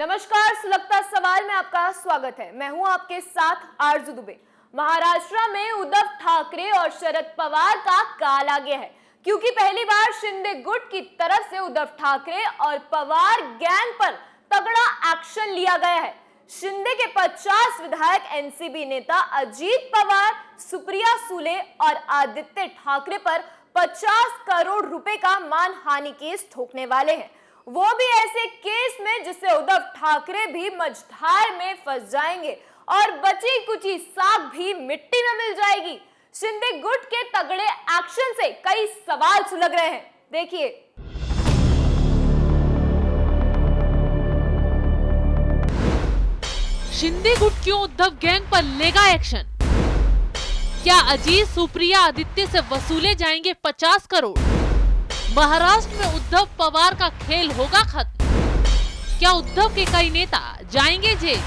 नमस्कार, सुलगता सवाल में आपका स्वागत है। मैं हूं आपके साथ आरजू दुबे। महाराष्ट्र में उद्धव ठाकरे और शरद पवार का काल आ गया है, क्योंकि पहली बार शिंदे गुट की तरफ से उद्धव ठाकरे और पवार गैंग पर तगड़ा एक्शन लिया गया है। शिंदे के 50 विधायक एनसीपी नेता अजीत पवार, सुप्रिया सुले और आदित्य ठाकरे पर 50 करोड़ रुपए का मानहानि केस ठोकने वाले हैं, वो भी ऐसे केस में जिससे उद्धव ठाकरे भी मझधार में फंस जाएंगे और बची कुची साख भी मिट्टी में मिल जाएगी। शिंदे गुट के तगड़े एक्शन से कई सवाल सुलग रहे हैं, देखिए। शिंदे गुट क्यों उद्धव गैंग पर लेगा एक्शन? क्या अजीत, सुप्रिया, आदित्य से वसूले जाएंगे 50 करोड़? महाराष्ट्र में उद्धव पवार का खेल होगा खत्म? क्या उद्धव के कई नेता जाएंगे जेल?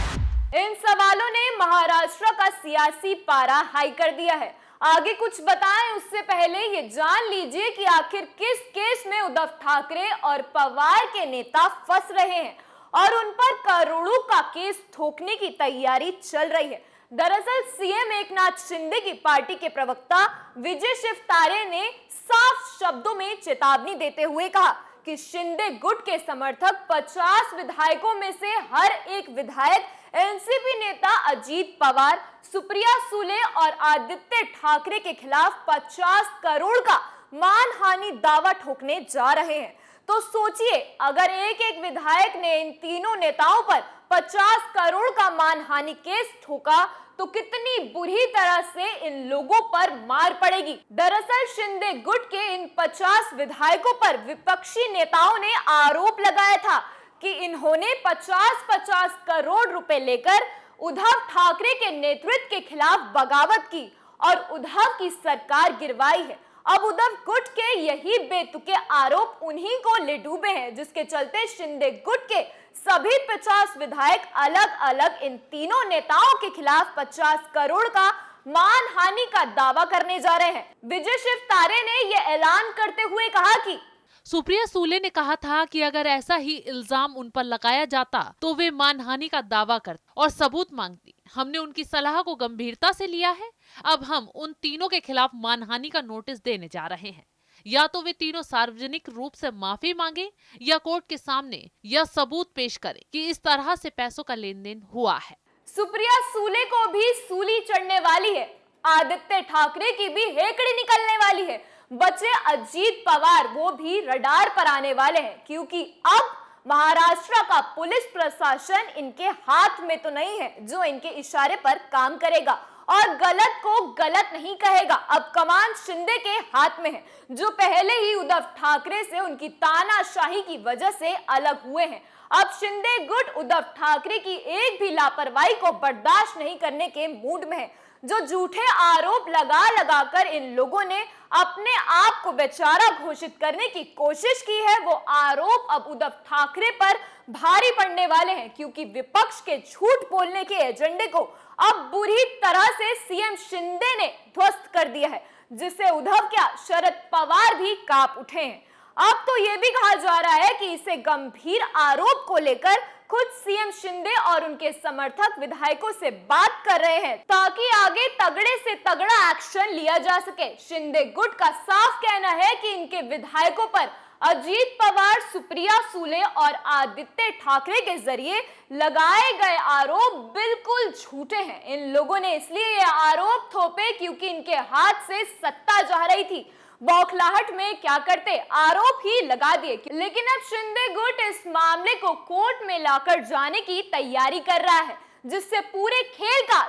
इन सवालों ने महाराष्ट्र का सियासी पारा हाई कर दिया है। आगे कुछ बताएं उससे पहले ये जान लीजिए कि आखिर किस केस में उद्धव ठाकरे और पवार के नेता फंस रहे हैं और उन पर करोड़ों का केस ठोकने की तैयारी चल रही है। दरअसल सीएम एकनाथ शिंदे की पार्टी के प्रवक्ता विजय शिवतारे ने साफ शब्दों में चेतावनी देते हुए कहा कि शिंदे गुट के समर्थक 50 विधायकों में से हर एक विधायक एनसीपी नेता अजीत पवार, सुप्रिया सुले और आदित्य ठाकरे के खिलाफ 50 करोड़ का मानहानि दावा ठोकने जा रहे हैं। तो सोचिए, अगर एक एक विधायक ने इन तीनों नेताओं पर 50 करोड़ का मानहानि केस ठोका तो कितनी बुरी तरह से इन लोगों पर मार पड़ेगी। दरअसल शिंदे गुट के इन 50 विधायकों पर विपक्षी नेताओं ने आरोप लगाया था कि इन्होंने 50-50 करोड़ रुपए लेकर उद्धव ठाकरे के नेतृत्व के खिलाफ बगावत की और उद्धव की सरकार गिरवाई है। अब उद्धव गुट के यही बेतुके आरोप उन्हीं को ले डूबे हैं, जिसके चलते शिंदे गुट के सभी 50 विधायक अलग अलग इन तीनों नेताओं के खिलाफ 50 करोड़ का मानहानि का दावा करने जा रहे हैं। विजय शिवतारे ने यह ऐलान करते हुए कहा कि सुप्रिया सुले ने कहा था कि अगर ऐसा ही इल्जाम उन पर लगाया जाता तो वे मानहानि का दावा करते और सबूत मांगती। हमने उनकी सलाह को गंभीरता से लिया है। अब हम उन तीनों के खिलाफ मानहानि का नोटिस देने जा रहे हैं। या तो वे तीनों सार्वजनिक रूप से माफी मांगे या कोर्ट के सामने यह सबूत पेश करें कि इस तरह से पैसों का लेन देन हुआ है। सुप्रिया सुले को भी सूली चढ़ने वाली है, आदित्य ठाकरे की भी हेकड़ी निकलने वाली है। बचे अजीत पवार, वो भी रडार पर आने वाले हैं, क्योंकि अब महाराष्ट्र का पुलिस प्रशासन इनके हाथ में तो नहीं है जो इनके इशारे पर काम करेगा और गलत को गलत नहीं कहेगा। अब कमान शिंदे के हाथ में है, जो पहले ही उद्धव ठाकरे से उनकी तानाशाही की वजह से अलग हुए हैं। अब शिंदे गुट उद्धव ठाकरे की एक भी लापरवाही को बर्दाश्त नहीं करने के मूड में है। जो झूठे आरोप लगा लगाकर इन लोगों ने अपने आप को बेचारा घोषित करने की कोशिश की है, वो आरोप अब उद्धव ठाकरे पर भारी पड़ने वाले हैं, क्योंकि विपक्ष के झूठ बोलने के एजेंडे को अब बुरी तरह से सीएम शिंदे ने ध्वस्त कर दिया है, जिससे उद्धव क्या शरद पवार भी कांप उठे हैं। अब तो यह भी कहा जा रहा है कि इसे गंभीर आरोप को लेकर खुद सीएम शिंदे और उनके समर्थक विधायकों से बात कर रहे हैं, ताकि आगे तगड़े से तगड़ा एक्शन लिया जा सके। शिंदे गुट का साफ कहना है कि इनके विधायकों पर अजीत पवार, सुप्रिया सुले और आदित्य ठाकरे के जरिए लगाए गए आरोप बिल्कुल झूठे हैं। इन लोगों ने इसलिए ये आरोप थोपे क्योंकि इनके हाथ से सत्ता जा रही थी। बौखलाहट में क्या करते, आरोप ही लगा दिए। लेकिन अब शिंदे गुट इस मामले को कोर्ट में लाकर जाने की तैयारी कर रहा है, जिससे पूरे खेल का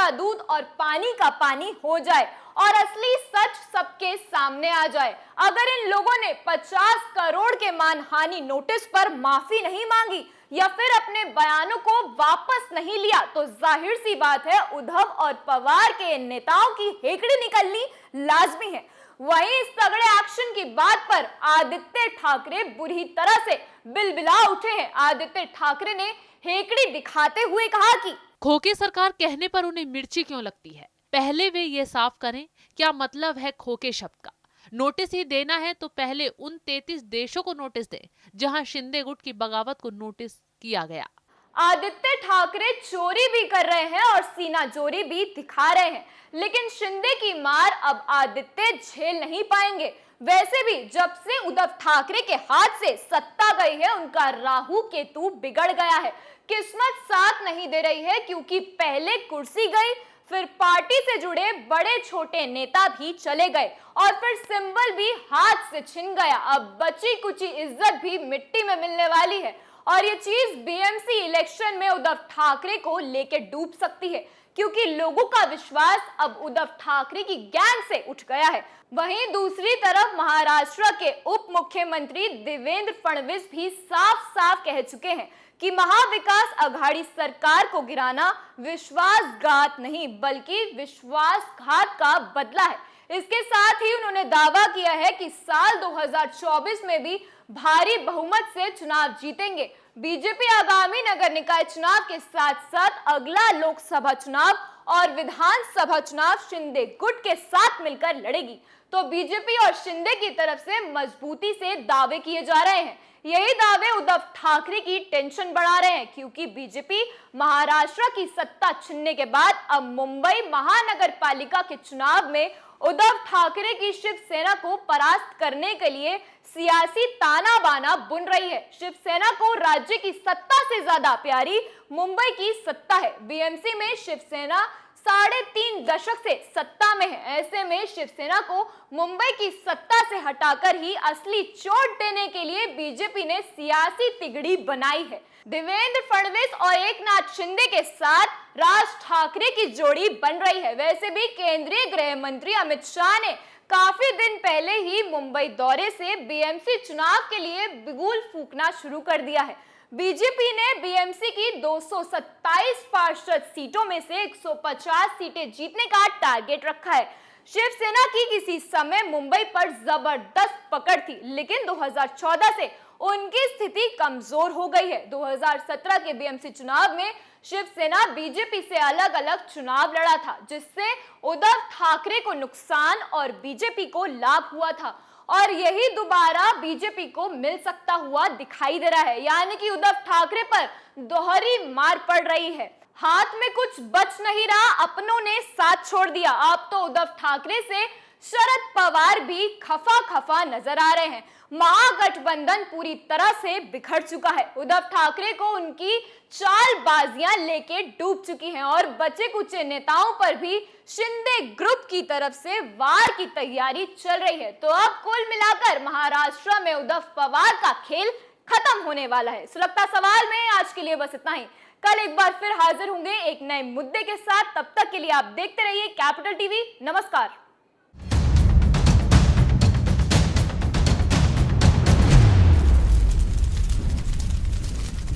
दूध और पानी का पानी हो जाए और असली सच सबके सामने आ जाए। अगर इन लोगों ने 50 करोड़ के मानहानि नोटिस पर माफी नहीं मांगी या फिर अपने बयानों को वापस नहीं लिया, तो जाहिर सी बात है उद्धव और पवार के नेताओं की हेकड़ी निकलनी लाजमी है। वहीं इस तगड़े एक्शन की बात पर आदित्य ठाकरे बुरी तरह से बिलबिला उठे हैं। आदित्य ठाकरे ने हेकड़ी दिखाते हुए कहा कि खोके सरकार कहने पर उन्हें मिर्ची क्यों लगती है? पहले वे ये साफ करें क्या मतलब है खोके शब्द का। नोटिस ही देना है तो पहले उन 33 देशों को नोटिस दें जहां शिंदे गुट की बगावत को नोटिस किया गया। आदित्य ठाकरे चोरी भी कर रहे हैं और सीना जोरी भी दिखा रहे हैं, लेकिन शिंदे की मार अब आदित्य झेल नहीं पाएंगे। वैसे भी जब से उद्धव ठाकरे के हाथ से सत्ता गई है, उनका राहु केतु बिगड़ गया है। किस्मत साथ नहीं दे रही है, क्योंकि पहले कुर्सी गई, फिर पार्टी से जुड़े बड़े छोटे नेता भी चले गए और फिर सिंबल भी हाथ से छिन गया। अब बची कुची इज्जत भी मिट्टी में मिलने वाली है और ये चीज बीएमसी इलेक्शन में उद्धव ठाकरे को लेके डूब सकती है, क्योंकि लोगों का विश्वास अब उद्धव ठाकरे की गैंग से उठ गया है। वहीं दूसरी तरफ महाराष्ट्र के उप मुख्यमंत्री देवेंद्र फडणवीस भी साफ साफ कह चुके हैं कि महाविकास आघाड़ी सरकार को गिराना विश्वासघात नहीं, बल्कि विश्वासघात का बदला है। इसके साथ ही उन्होंने दावा किया है कि साल 2024 में भी भारी बहुमत से चुनाव जीतेंगे। बीजेपी आगामी नगर निकाय चुनाव के साथ साथ अगला लोकसभा चुनाव और विधानसभा चुनाव शिंदे गुट के साथ मिलकर लड़ेगी। तो बीजेपी और शिंदे की तरफ से मजबूती से दावे किए जा रहे हैं। यही दावे उद्धव ठाकरे की टेंशन बढ़ा रहे हैं, क्योंकि बीजेपी महाराष्ट्र की सत्ता छीनने के बाद अब मुंबई महानगर पालिका के चुनाव में उद्धव ठाकरे की शिवसेना को परास्त करने के लिए सियासी ताना बाना बुन रही है। शिवसेना को राज्य की सत्ता से ज्यादा प्यारी मुंबई की सत्ता है। बीएमसी में शिवसेना 3.5 दशक से सत्ता में है। ऐसे में शिवसेना को मुंबई की सत्ता से हटाकर ही असली चोट देने के लिए बीजेपी ने सियासी तिगड़ी बनाई है। देवेंद्र फडणवीस और एकनाथ शिंदे के साथ राज ठाकरे की जोड़ी बन रही है। वैसे भी केंद्रीय गृह मंत्री अमित शाह ने काफी दिन पहले ही मुंबई दौरे से बीएमसी चुनाव के लिए बिगुल फूंकना शुरू कर दिया है। बीजेपी ने बीएमसी की 227 पार्षद सीटों में से 150 सीटें जीतने का टारगेट रखा है। शिवसेना की किसी समय मुंबई पर जबरदस्त पकड़ थी, लेकिन 2014 से उनकी स्थिति कमजोर हो गई है। 2017 के बीएमसी चुनाव में शिवसेना बीजेपी से अलग अलग चुनाव लड़ा था, जिससे उद्धव ठाकरे को नुकसान और बीजेपी को लाभ हुआ था और यही दोबारा बीजेपी को मिल सकता हुआ दिखाई दे रहा है। यानी कि उद्धव ठाकरे पर दोहरी मार पड़ रही है। हाथ में कुछ बच नहीं रहा, अपनों ने साथ छोड़ दिया। अब तो उद्धव ठाकरे से शरद पवार भी खफा खफा नजर आ रहे हैं। महागठबंधन पूरी तरह से बिखर चुका है। उद्धव ठाकरे को उनकी चालबाजियां लेके डूब चुकी हैं और बचे कुचे नेताओं पर भी शिंदे ग्रुप की तरफ से वार की तैयारी चल रही है। तो अब कुल मिलाकर महाराष्ट्र में उद्धव पवार का खेल खत्म होने वाला है। सुलगता सवाल में आज के लिए बस इतना ही। कल एक बार फिर हाजिर होंगे एक नए मुद्दे के साथ। तब तक के लिए आप देखते रहिए कैपिटल टीवी। नमस्कार।